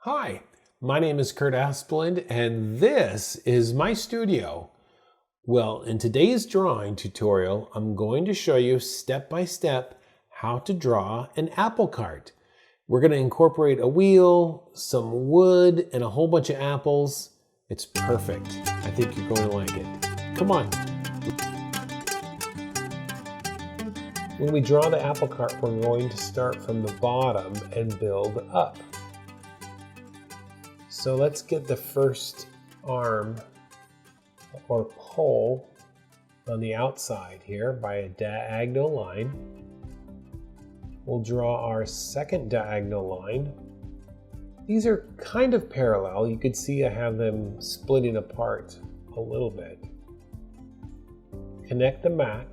Hi, my name is Kurt Aspland and this is my studio. Well, in today's drawing tutorial, I'm going to show you step by step how to draw an apple cart. We're going to incorporate a wheel, some wood, and a whole bunch of apples. It's perfect. I think you're going to like it. Come on. When we draw the apple cart, we're going to start from the bottom and build up. So let's get the first arm or pole on the outside here by a diagonal line. We'll draw our second diagonal line. These are kind of parallel. You could see I have them splitting apart a little bit. Connect the Mac.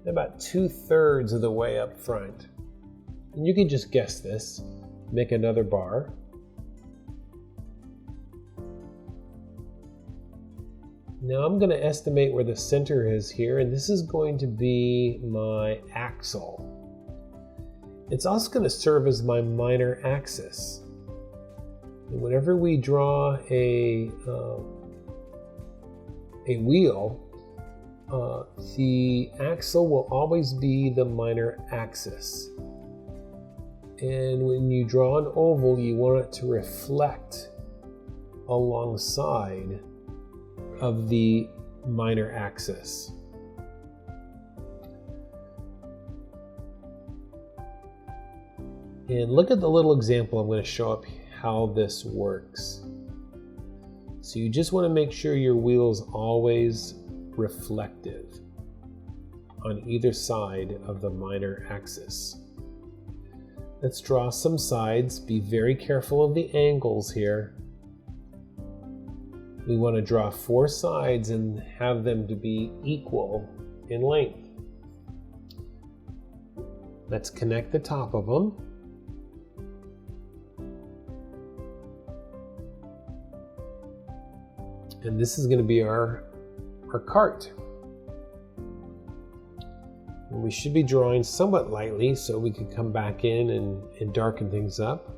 About 2/3 of the way up front. And you can just guess this. Make another bar. Now I'm going to estimate where the center is here, and this is going to be my axle. It's also going to serve as my minor axis. And whenever we draw a wheel, the axle will always be the minor axis. And when you draw an oval, you want it to reflect alongside of the minor axis. And look at the little example I'm going to show up how this works. So you just want to make sure your wheel is always reflective on either side of the minor axis. Let's draw some sides. Be very careful of the angles here. We want to draw 4 sides and have them to be equal in length. Let's connect the top of them. And this is going to be our cart. And we should be drawing somewhat lightly so we can come back in and darken things up.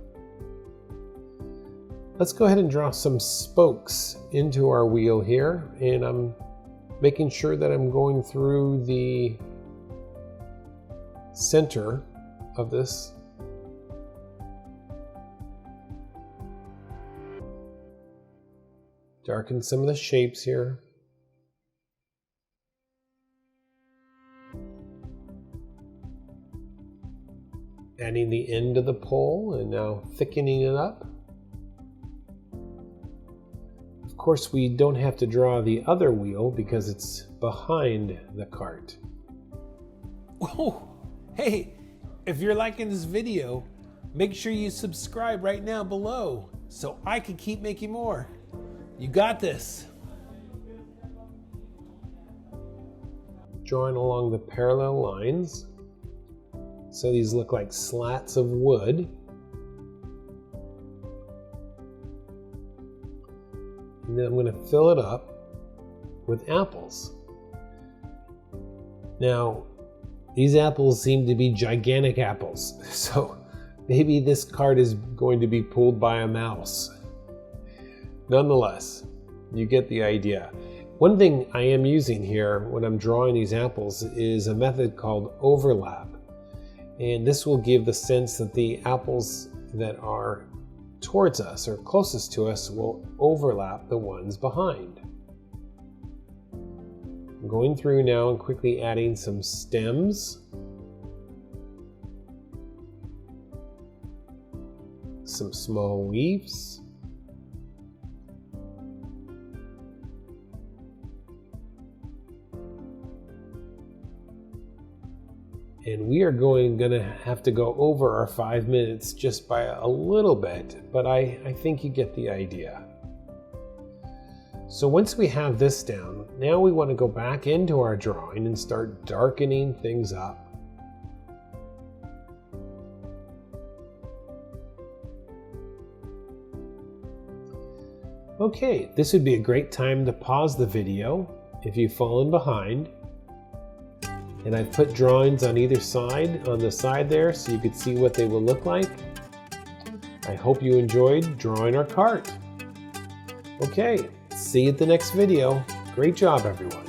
Let's go ahead and draw some spokes into our wheel here, and I'm making sure that I'm going through the center of this. Darken some of the shapes here. Adding the end of the pole and now thickening it up. Of course, we don't have to draw the other wheel because it's behind the cart. Whoa! Hey, if you're liking this video, make sure you subscribe right now below so I can keep making more. You got this. Drawing along the parallel lines. So these look like slats of wood. And then I'm going to fill it up with apples. Now, these apples seem to be gigantic apples, so maybe this cart is going to be pulled by a mouse. Nonetheless, you get the idea. One thing I am using here when I'm drawing these apples is a method called overlap. And this will give the sense that the apples that are towards us or closest to us will overlap the ones behind. I'm going through now and quickly adding some stems, some small leaves, and we are going to have to go over our 5 minutes just by a little bit, but I think you get the idea. So once we have this down, now we want to go back into our drawing and start darkening things up. Okay, this would be a great time to pause the video if you've fallen behind. And I've put drawings on either side, on the side there, so you could see what they will look like. I hope you enjoyed drawing our cart. Okay, see you at the next video. Great job, everyone.